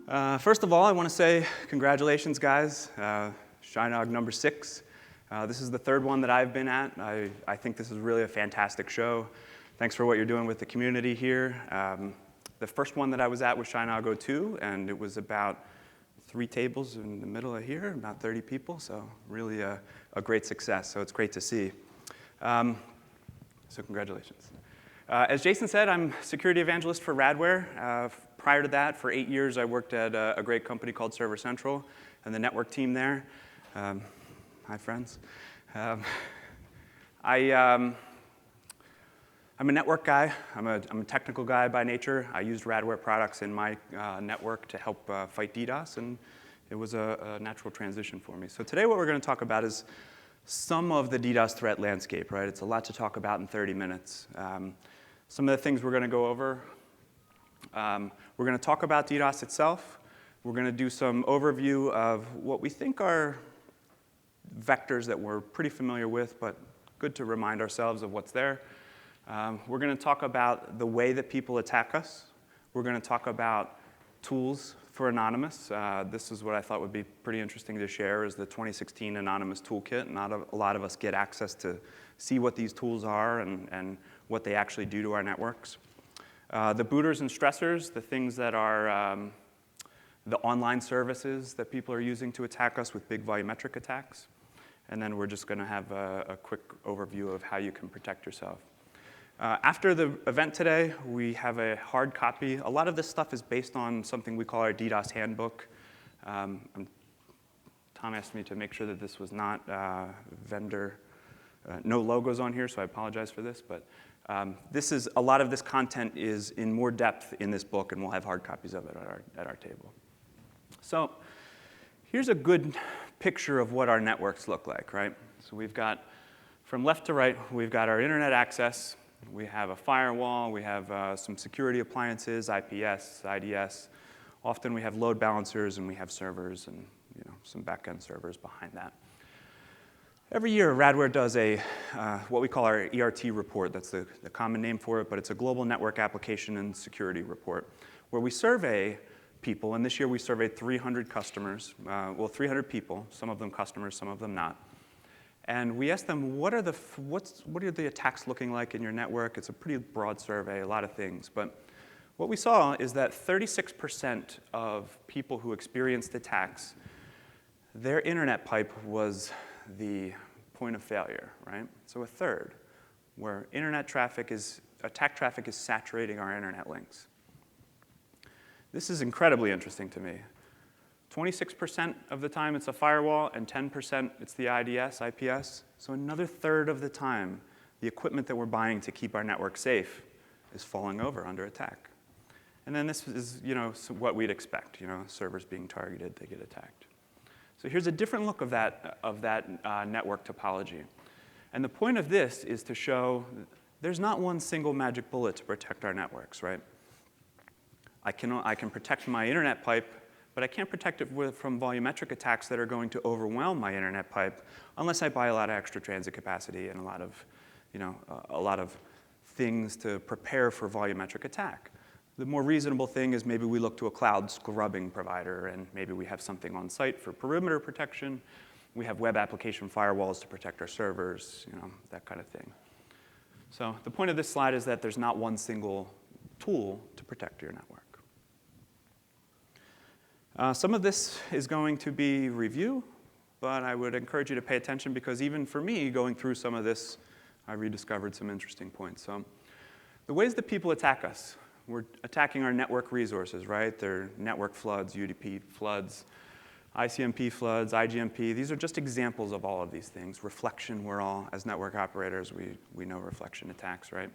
First of all, I want to say congratulations, guys. CHI-NOG number 6. This is the third one that I've been at. I think this is really a fantastic show. Thanks for what you're doing with the community here. The first one that I was at was CHI-NOG 02, and it was about 3 tables in the middle of here, about 30 people, so really a great success, so it's great to see. So congratulations. As Jason said, I'm security evangelist for Radware. Prior to that, for 8 years, I worked at a great company called Server Central and the network team there. Hi, friends. I'm a network guy. I'm a technical guy by nature. I used Radware products in my network to help fight DDoS, and it was a natural transition for me. So today what we're going to talk about is some of the DDoS threat landscape, right? It's a lot to talk about in 30 minutes. Some of the things we're going to go over. We're going to talk about DDoS itself. We're going to do some overview of what we think are vectors that we're pretty familiar with, but good to remind ourselves of what's there. We're going to talk about the way that people attack us. We're going to talk about tools for Anonymous. This is what I thought would be pretty interesting to share is the 2016 Anonymous Toolkit. Not a lot of us get access to see what these tools are and what they actually do to our networks. The booters and stressors, the things that are the online services that people are using to attack us with big volumetric attacks. And then we're just going to have a quick overview of how you can protect yourself. After the event today, we have a hard copy. A lot of this stuff is based on something we call our DDoS handbook. Tom asked me to make sure that this was not vendor, no logos on here, so I apologize for this. But a lot of this content is in more depth in this book, and we'll have hard copies of it at our table. So here's a good picture of what our networks look like, right? So we've got, from left to right, we've got our internet access. We have a firewall. We have some security appliances, IPS, IDS. Often we have load balancers, and we have servers and some back-end servers behind that. Every year, Radware does what we call our ERT report. That's the common name for it, but it's a global network application and security report, where we survey people. And this year, we surveyed 300 customers, 300 people, some of them customers, some of them not. And we asked them, what are the attacks looking like in your network? It's a pretty broad survey, a lot of things. But what we saw is that 36% of people who experienced attacks, their internet pipe was the point of failure, right? So a third, where attack traffic is saturating our internet links. This is incredibly interesting to me. 26% of the time it's a firewall, and 10% it's the IDS, IPS. So another third of the time, the equipment that we're buying to keep our network safe is falling over under attack. And then this is what we'd expect, servers being targeted, they get attacked. So here's a different look of that network topology. And the point of this is to show there's not one single magic bullet to protect our networks, right? I can protect my internet pipe, but I can't protect it from volumetric attacks that are going to overwhelm my internet pipe unless I buy a lot of extra transit capacity and a lot of things to prepare for volumetric attack. The more reasonable thing is maybe we look to a cloud scrubbing provider, and maybe we have something on site for perimeter protection. We have web application firewalls to protect our servers, that kind of thing. So the point of this slide is that there's not one single tool to protect your network. Some of this is going to be review, but I would encourage you to pay attention because even for me, going through some of this, I rediscovered some interesting points. So the ways that people attack us, we're attacking our network resources, right? They're network floods, UDP floods, ICMP floods, IGMP. These are just examples of all of these things. Reflection, we're all, as network operators, we know reflection attacks, right?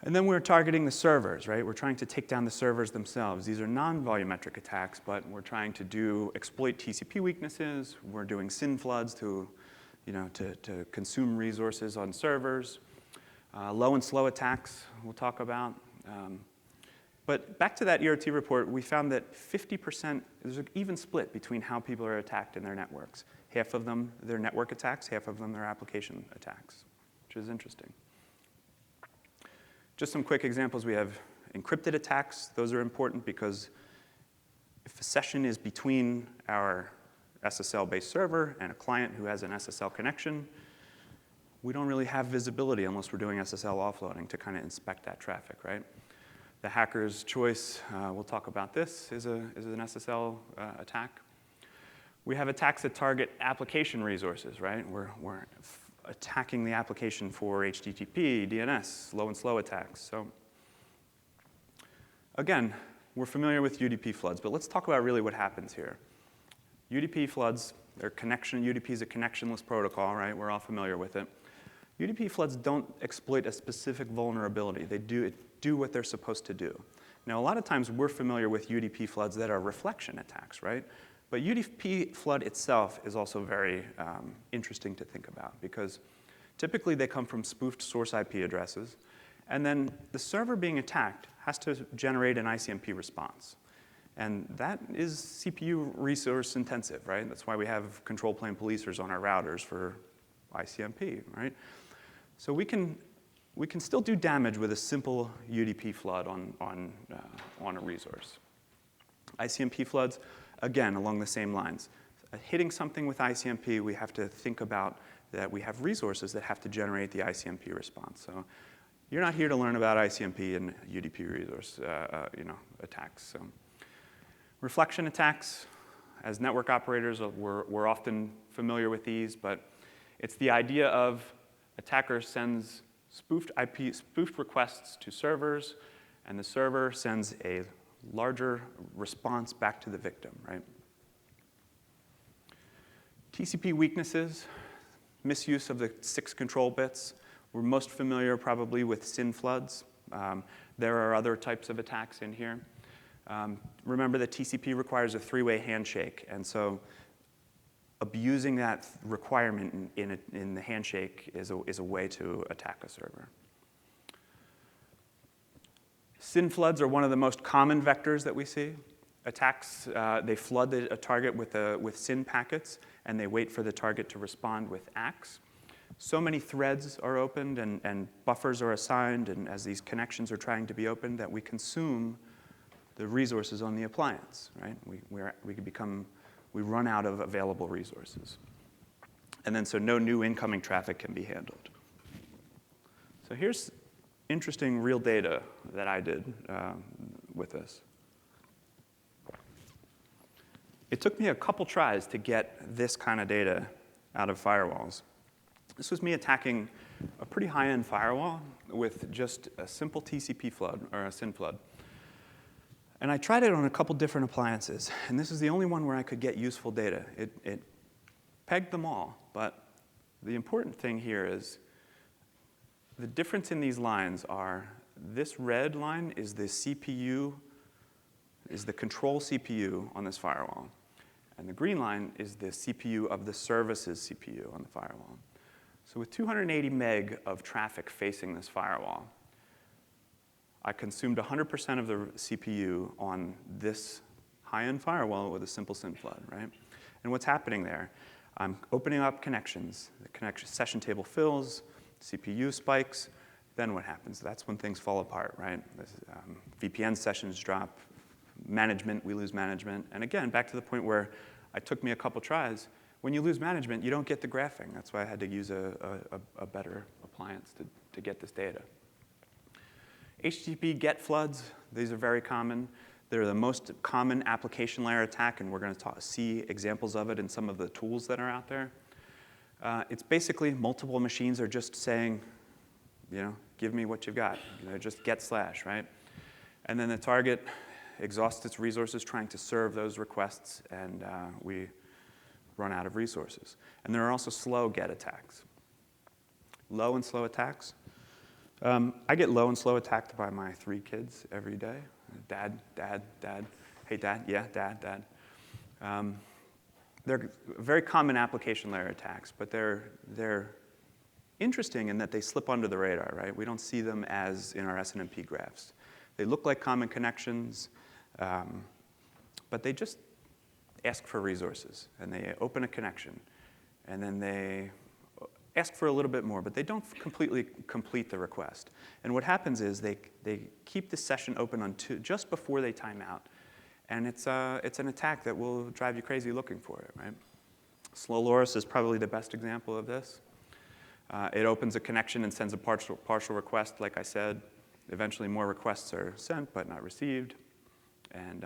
And then we're targeting the servers, right? We're trying to take down the servers themselves. These are non-volumetric attacks, but we're trying to exploit TCP weaknesses. We're doing SYN floods to consume resources on servers. Low and slow attacks we'll talk about. But back to that ERT report, we found that 50%, there's an even split between how people are attacked in their networks. Half of them, they're network attacks, half of them, they're application attacks, which is interesting. Just some quick examples. We have encrypted attacks. Those are important because If a session is between our SSL-based server and a client who has an SSL connection, we don't really have visibility unless we're doing SSL offloading to kind of inspect that traffic, right? The hacker's choice, we'll talk about this, is an SSL attack. We have attacks that target application resources, right? We're attacking the application for HTTP, DNS, low and slow attacks. So again, we're familiar with UDP floods, but let's talk about really what happens here. UDP floods, UDP is a connectionless protocol, right? We're all familiar with it. UDP floods don't exploit a specific vulnerability. They do what they're supposed to do. Now, a lot of times we're familiar with UDP floods that are reflection attacks, right? But UDP flood itself is also very interesting to think about because typically they come from spoofed source IP addresses, and then the server being attacked has to generate an ICMP response. And that is CPU resource intensive, right? That's why we have control plane policers on our routers for ICMP, right? So we can still do damage with a simple UDP flood on a resource. ICMP floods, again, along the same lines. Hitting something with ICMP, we have to think about that we have resources that have to generate the ICMP response. So you're not here to learn about ICMP and UDP resource attacks. So reflection attacks, as network operators, we're often familiar with these, but it's the idea of attacker sends spoofed requests to servers, and the server sends a larger response back to the victim, right? TCP weaknesses, misuse of the 6 control bits. We're most familiar probably with SYN floods. There are other types of attacks in here. Remember that TCP requires a 3-way handshake, and so abusing that requirement in the handshake is a way to attack a server. SYN floods are one of the most common vectors that we see. Attacks, they flood a target with SYN packets, and they wait for the target to respond with ACKs. So many threads are opened, and buffers are assigned, and as these connections are trying to be opened, that we consume the resources on the appliance, right? We run out of available resources. And then so no new incoming traffic can be handled. So here's interesting real data that I did with this. It took me a couple tries to get this kind of data out of firewalls. This was me attacking a pretty high-end firewall with just a simple TCP flood, or a SYN flood. And I tried it on a couple different appliances, and this is the only one where I could get useful data. It pegged them all, but the important thing here is the difference in these lines are this red line is the CPU, is the control CPU on this firewall. And the green line is the CPU of the services CPU on the firewall. So with 280 meg of traffic facing this firewall, I consumed 100% of the CPU on this high-end firewall with a simple SYN flood, right? And what's happening there? I'm opening up connections. The connection session table fills, CPU spikes. Then what happens? That's when things fall apart, right? VPN sessions drop. Management, we lose management. And again, back to the point where it took me a couple tries. When you lose management, you don't get the graphing. That's why I had to use a better appliance to get this data. HTTP GET floods, these are very common. They're the most common application layer attack, and we're going to see examples of it in some of the tools that are out there. It's basically multiple machines are just saying, give me what you've got. Just get slash, right? And then the target exhausts its resources trying to serve those requests, and we run out of resources. And there are also slow GET attacks. Low and slow attacks. I get low and slow attacked by my 3 kids every day. Dad, dad, dad. Hey, dad. Yeah, dad, dad. They're very common application layer attacks, but they're interesting in that they slip under the radar, right? We don't see them as in our SNMP graphs. They look like common connections, but they just ask for resources, and they open a connection, and then they ask for a little bit more, but they don't completely complete the request. And what happens is they keep the session open just before they time out, And it's an attack that will drive you crazy looking for it, right? Slow LoRa's is probably the best example of this. It opens a connection and sends a partial request, like I said. Eventually, more requests are sent but not received, and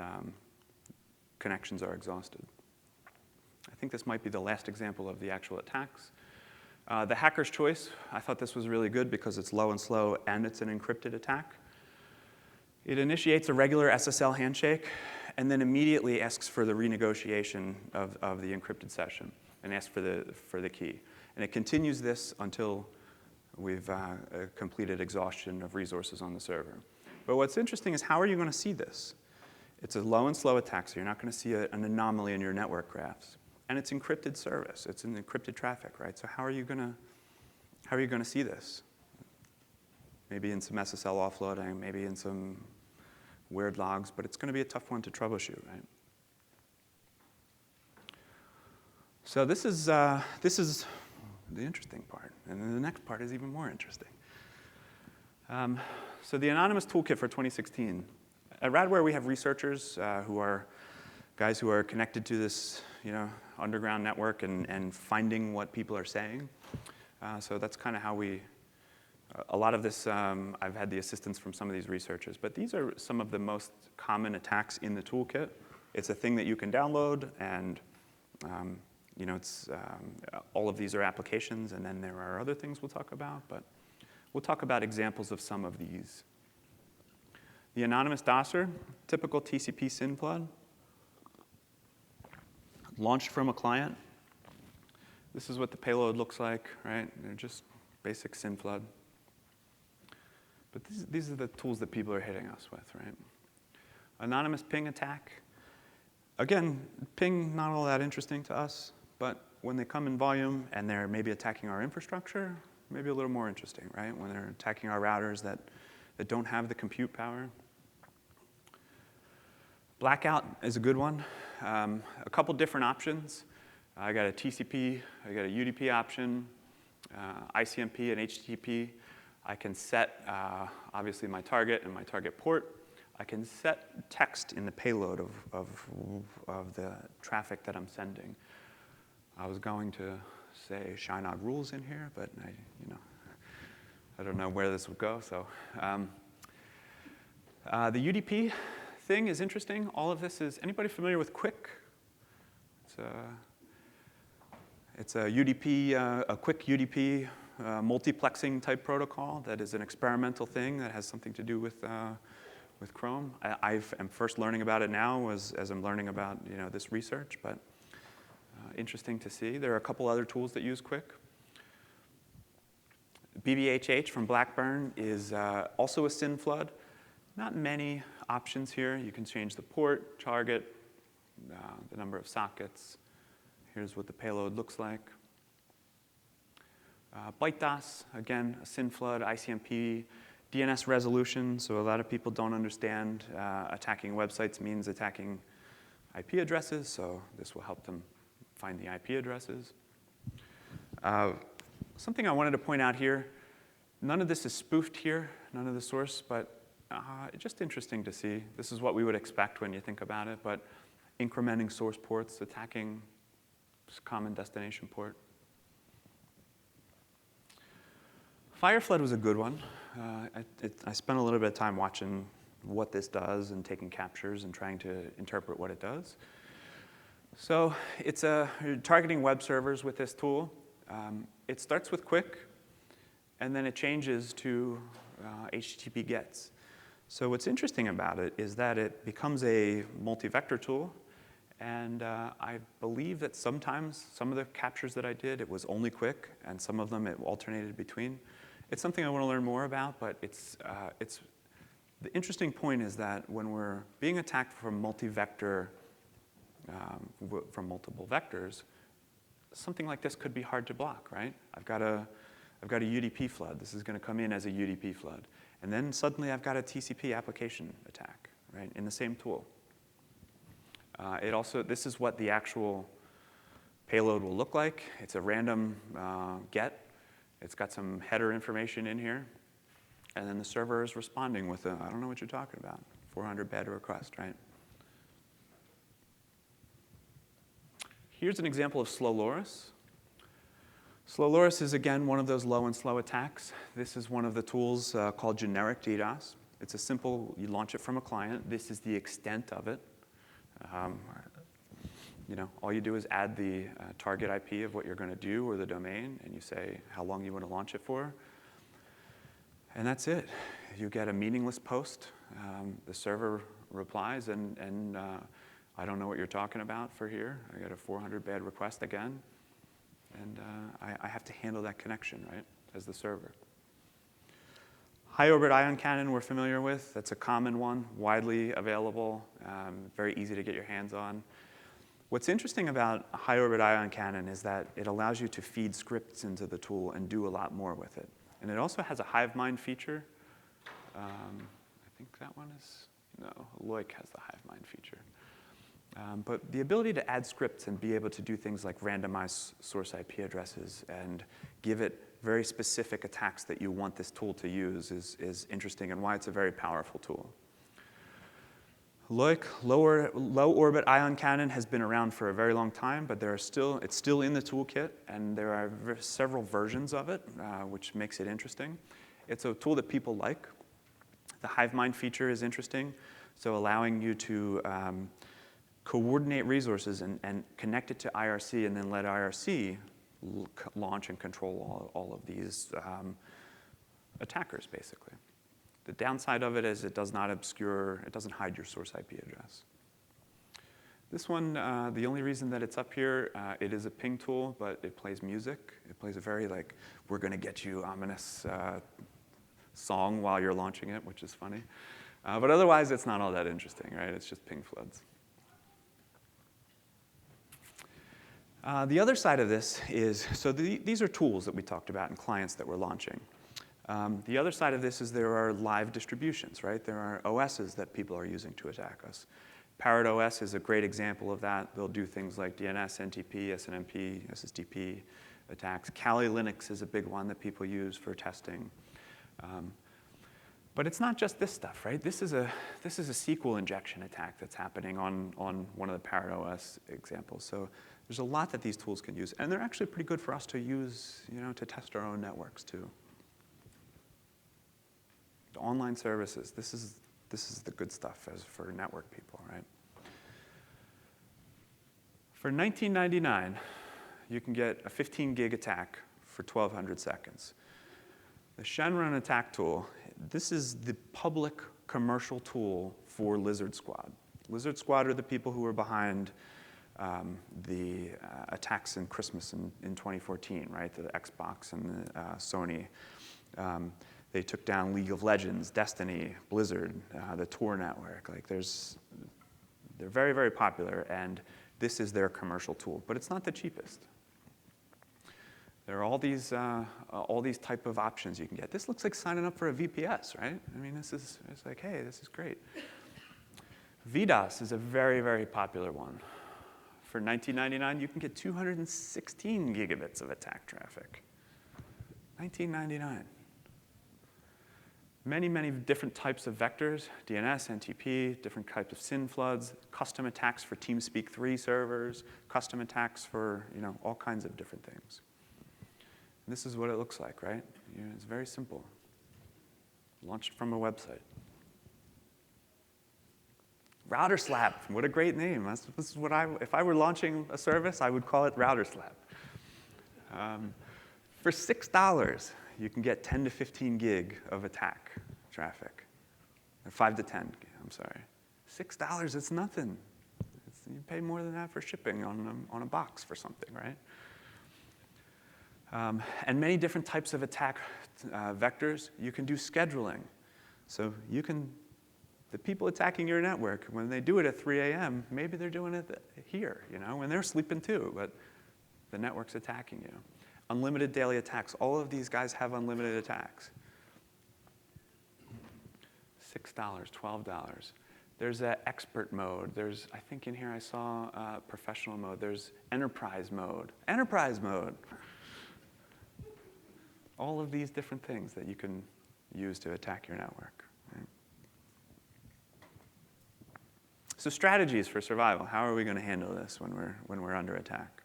connections are exhausted. I think this might be the last example of the actual attacks. The hacker's choice, I thought this was really good because it's low and slow and it's an encrypted attack. It initiates a regular SSL handshake and then immediately asks for the renegotiation of the encrypted session and asks for the key. And it continues this until we've completed exhaustion of resources on the server. But what's interesting is how are you going to see this? It's a low and slow attack, so you're not going to see an anomaly in your network graphs. And it's encrypted service. It's an encrypted traffic, right? So how are you going to see this? Maybe in some SSL offloading, maybe in some weird logs, but it's going to be a tough one to troubleshoot, right? So this is the interesting part, and then the next part is even more interesting. So the anonymous toolkit for 2016. At Radware, we have researchers who are guys who are connected to this, underground network and finding what people are saying. So that's kind of how a lot of this, I've had the assistance from some of these researchers, but these are some of the most common attacks in the toolkit. It's a thing that you can download, and all of these are applications, and then there are other things we'll talk about, but we'll talk about examples of some of these. The anonymous DOSer, typical TCP SYN Flood, launched from a client. This is what the payload looks like, right? They're just basic SYN Flood. But these are the tools that people are hitting us with, right? Anonymous ping attack. Again, ping, not all that interesting to us, but when they come in volume and they're maybe attacking our infrastructure, maybe a little more interesting, right? When they're attacking our routers that don't have the compute power. Blackout is a good one. A couple different options. I got a TCP, I got a UDP option, ICMP and HTTP. I can set, obviously, my target and my target port. I can set text in the payload of the traffic that I'm sending. I was going to say CHI-NOG rules in here, but I don't know where this would go. So the UDP thing is interesting. All of this is, anybody familiar with Quick? It's a UDP, a quick UDP multiplexing type protocol that is an experimental thing that has something to do with Chrome. I am first learning about it now as I'm learning about this research, but interesting to see. There are a couple other tools that use Quick. BBBJ HH from Blackburn is also a SYN Flood. Not many options here. You can change the port, target, the number of sockets. Here's what the payload looks like. ByteDOS, again, a SYN Flood, ICMP, DNS resolution. So a lot of people don't understand attacking websites means attacking IP addresses. So this will help them find the IP addresses. Something I wanted to point out here, none of this is spoofed here, none of the source, but it's just interesting to see. This is what we would expect when you think about it, but incrementing source ports, attacking common destination port. Fireflood was a good one. I spent a little bit of time watching what this does and taking captures and trying to interpret what it does. So you're targeting web servers with this tool. It starts with quick, and then it changes to HTTP GETs. So what's interesting about it is that it becomes a multi-vector tool. And I believe that sometimes, some of the captures that I did, it was only quick, and some of them it alternated between. It's something I want to learn more about, but the interesting point is that when we're being attacked from multi-vector, from multiple vectors, something like this could be hard to block, right? I've got a UDP flood. This is going to come in as a UDP flood. And then suddenly I've got a TCP application attack, right, in the same tool. This is what the actual payload will look like. It's a random GET. It's got some header information in here. And then the server is responding with I don't know what you're talking about, 400 bad request, right? Here's an example of slow loris. Slow loris is, again, one of those low and slow attacks. This is one of the tools called generic DDoS. It's a simple, you launch it from a client. This is the extent of it. All you do is add the target IP of what you're going to do or the domain, and you say how long you want to launch it for. And that's it. You get a meaningless post. The server replies, and I don't know what you're talking about for here. I got a 400 bad request again. And I have to handle that connection, right, as the server. High orbit ion cannon we're familiar with. That's a common one, widely available, very easy to get your hands on. What's interesting about a high orbit ion cannon is that it allows you to feed scripts into the tool and do a lot more with it. And it also has a hive mind feature. I think that one is, no, Loic has the hive mind feature. But the ability to add scripts and be able to do things like randomize source IP addresses and give it very specific attacks that you want this tool to use is interesting and why it's a very powerful tool. Loic, low orbit ion cannon, has been around for a very long time, but it's still in the toolkit, and there are several versions of it, which makes it interesting. It's a tool that people like. The hive mind feature is interesting, so allowing you to coordinate resources and connect it to IRC and then let IRC launch and control all of these attackers, basically. The downside of it is it does not obscure, it doesn't hide your source IP address. This one, the only reason that it's up here, it is a ping tool, but it plays music. It plays a very, like, we're going to get you ominous song while you're launching it, which is funny. But otherwise, it's not all that interesting, right? It's just ping floods. The other side of this is, so these are tools that we talked about and clients that we're launching. The other side of this is there are live distributions, right? There are OSs that people are using to attack us. Parrot OS is a great example of that. They'll do things like DNS, NTP, SNMP, SSDP attacks. Kali Linux is a big one that people use for testing. But it's not just this stuff, right? This is a SQL injection attack that's happening on one of the Parrot OS examples. So there's a lot that these tools can use, and they're actually pretty good for us to use, to test our own networks too. The online services, this is the good stuff as for network people, right? For $19.99, you can get a 15 gig attack for 1,200 seconds. The Shenron attack tool, this is the public commercial tool for Lizard Squad. Lizard Squad are the people who were behind the attacks in Christmas in 2014, right? The Xbox and the Sony. They took down League of Legends, Destiny, Blizzard, the Tor network. Like they're very, very popular, and this is their commercial tool. But it's not the cheapest. There are all these type of options you can get. This looks like signing up for a VPS, right? I mean, it's like, hey, this is great. VDAS is a very, very popular one. For $19.99, you can get 216 gigabits of attack traffic. $19.99. Many, many different types of vectors, DNS, NTP, different types of SYN floods, custom attacks for TeamSpeak 3 servers, custom attacks for all kinds of different things. And this is what it looks like, right? It's very simple. Launched from a website. Router Slab, what a great name. This is what if I were launching a service, I would call it Router Slab. For $6, you can get 10 to 15 gig of attack traffic. Or 5 to 10, I'm sorry. $6, it's nothing. You pay more than that for shipping on a box for something, right? And many different types of attack vectors. You can do scheduling. So the people attacking your network, when they do it at 3 a.m., maybe they're doing it here, when they're sleeping too, but the network's attacking you. Unlimited daily attacks. All of these guys have unlimited attacks. $6, $12. There's an expert mode. There's, I think in here I saw professional mode. There's enterprise mode. Enterprise mode. All of these different things that you can use to attack your network. Right? So strategies for survival. How are we going to handle this when we're under attack?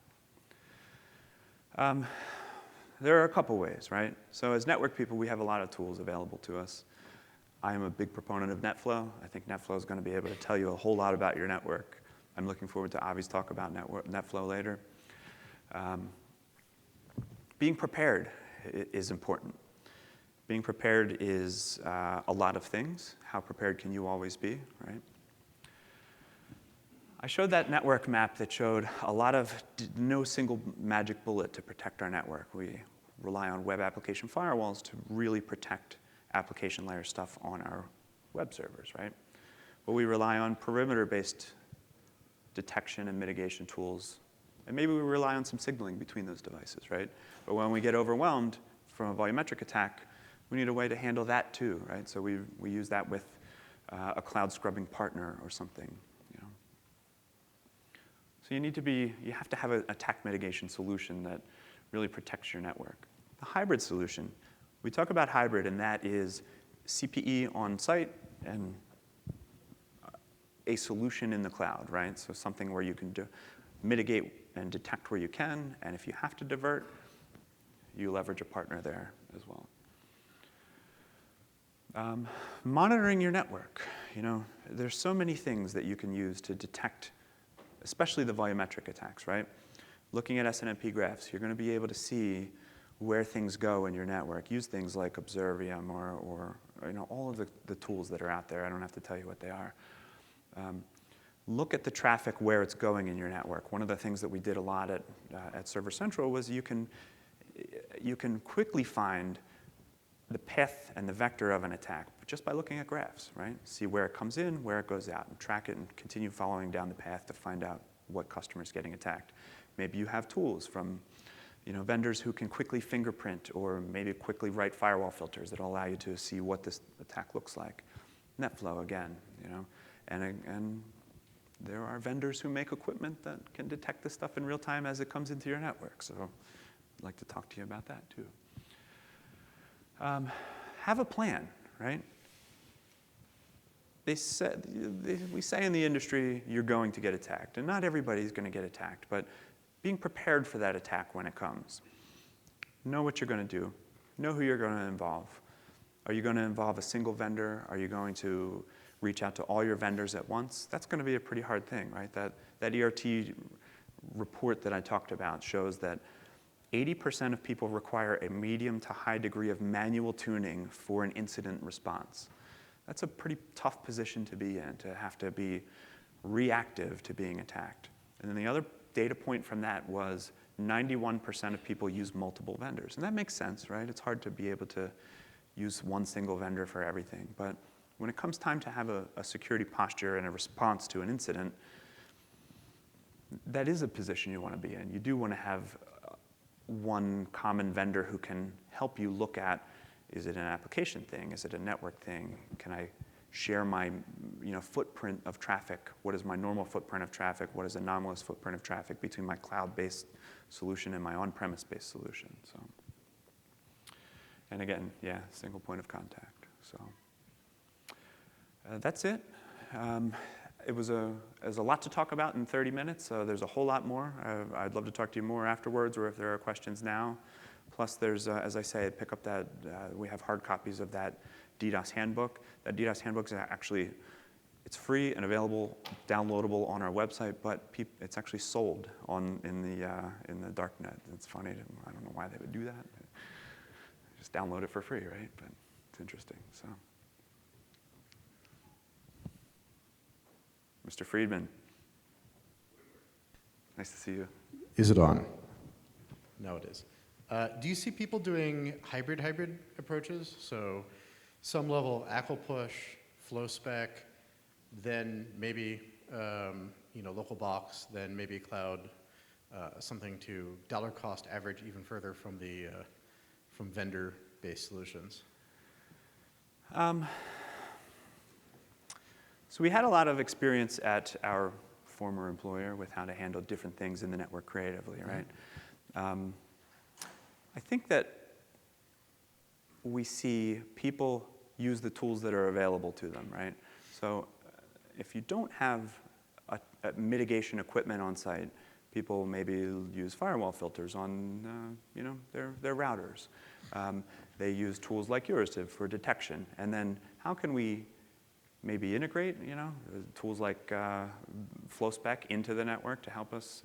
There are a couple ways, right? So as network people, we have a lot of tools available to us. I am a big proponent of NetFlow. I think NetFlow is going to be able to tell you a whole lot about your network. I'm looking forward to Avi's talk about NetFlow later. Being prepared is important. Being prepared is a lot of things. How prepared can you always be, right? I showed that network map that showed a lot of no single magic bullet to protect our network. We rely on web application firewalls to really protect application layer stuff on our web servers, right? But we rely on perimeter-based detection and mitigation tools. And maybe we rely on some signaling between those devices, right? But when we get overwhelmed from a volumetric attack, we need a way to handle that too, right? So we use that with a cloud scrubbing partner or something. So you have to have a TAC mitigation solution that really protects your network. The hybrid solution, we talk about hybrid, and that is CPE on site and a solution in the cloud, right? So something where you can mitigate and detect where you can, and if you have to divert, you leverage a partner there as well. Monitoring your network. There's so many things that you can use to detect, especially the volumetric attacks, right? Looking at SNMP graphs, you're going to be able to see where things go in your network. Use things like Observium or all of the tools that are out there. I don't have to tell you what they are. Look at the traffic where it's going in your network. One of the things that we did a lot at Server Central was you can quickly find the path and the vector of an attack just by looking at graphs, right? See where it comes in, where it goes out, and track it and continue following down the path to find out what customer is getting attacked. Maybe you have tools from vendors who can quickly fingerprint or maybe quickly write firewall filters that will allow you to see what this attack looks like. NetFlow again, and there are vendors who make equipment that can detect this stuff in real time as it comes into your network. So I'd like to talk to you about that too. Have a plan, right? We say in the industry, you're going to get attacked. And not everybody's going to get attacked, but being prepared for that attack when it comes. Know what you're going to do. Know who you're going to involve. Are you going to involve a single vendor? Are you going to reach out to all your vendors at once? That's going to be a pretty hard thing, right? That ERT report that I talked about shows that 80% of people require a medium to high degree of manual tuning for an incident response. That's a pretty tough position to be in, to have to be reactive to being attacked. And then the other data point from that was 91% of people use multiple vendors. And that makes sense, right? It's hard to be able to use one single vendor for everything. But when it comes time to have a security posture and a response to an incident, that is a position you want to be in. You do want to have one common vendor who can help you look at, is it an application thing? Is it a network thing? Can I share my footprint of traffic? What is my normal footprint of traffic? What is anomalous footprint of traffic between my cloud-based solution and my on-premise-based solution? So, and again, yeah, single point of contact. So that's it. It was a lot to talk about in 30 minutes, so there's a whole lot more. I'd love to talk to you more afterwards, or if there are questions now. Plus, there's, as I say, pick up that, we have hard copies of that DDoS handbook. That DDoS handbook is actually, it's free and available, downloadable on our website, but it's actually sold in the darknet. It's funny, I don't know why they would do that. Just download it for free, right? But it's interesting, so. Mr. Friedman. Nice to see you. Is it on? No, it is. Do you see people doing hybrid approaches? So some level ACL push, flow spec, then maybe local box, then maybe cloud, something to dollar cost average even further from the from vendor-based solutions. So we had a lot of experience at our former employer with how to handle different things in the network creatively, right? I think that we see people use the tools that are available to them, right? So if you don't have mitigation equipment on site. People maybe use firewall filters on their routers. They use tools like yours for detection. And then how can we maybe integrate tools like FlowSpec into the network to help us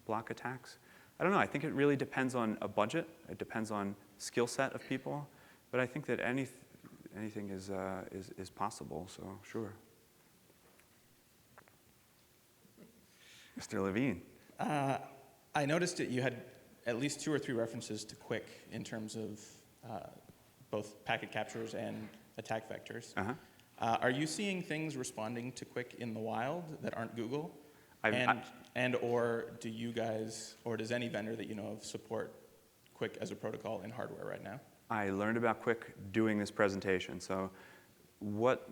block attacks? I don't know. I think it really depends on a budget. It depends on skill set of people. But I think that anything is possible, so sure. Mr. Levine. I noticed that you had at least 2 or 3 references to Quick in terms of both packet captures and attack vectors. Uh-huh. Are you seeing things responding to Quick in the wild that aren't Google? Or do you guys, or does any vendor that you know of support Quick as a protocol in hardware right now? I learned about Quick doing this presentation. So what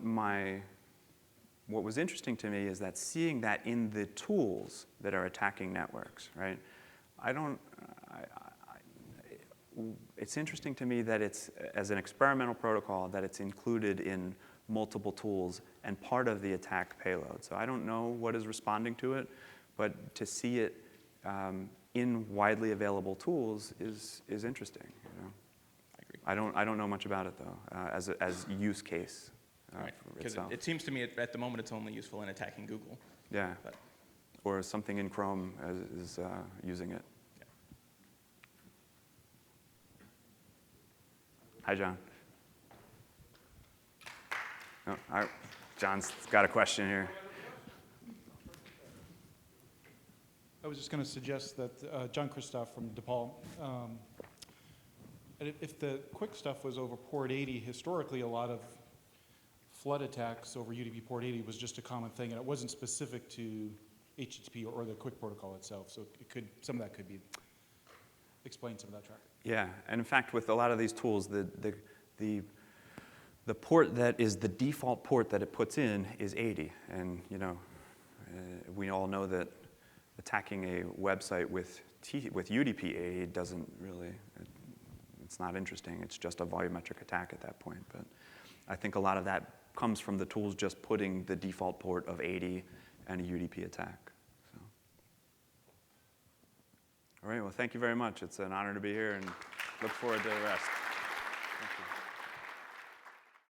was interesting to me is that seeing that in the tools that are attacking networks, right? It's interesting to me that it's, as an experimental protocol, that it's included in multiple tools and part of the attack payload. So I don't know what is responding to it, but to see it in widely available tools is interesting. I agree. I don't know much about it though, as use case. Right. Because it seems to me at the moment it's only useful in attacking Google. Yeah. But. Or something in Chrome is using it. Yeah. Hi, John. Oh, John's got a question here. I was just going to suggest that John Christoph from DePaul, if the quick stuff was over port 80, historically a lot of flood attacks over UDP port 80 was just a common thing, and it wasn't specific to HTTP or the quick protocol itself. So some of that could be explain some of that traffic. Yeah, and in fact, with a lot of these tools, the port that is the default port that it puts in is 80, and we all know that attacking a website with UDP 80 doesn't really, it's not interesting. It's just a volumetric attack at that point. But I think a lot of that comes from the tools just putting the default port of 80 and a UDP attack. So. All right, well, thank you very much. It's an honor to be here, and look forward to the rest.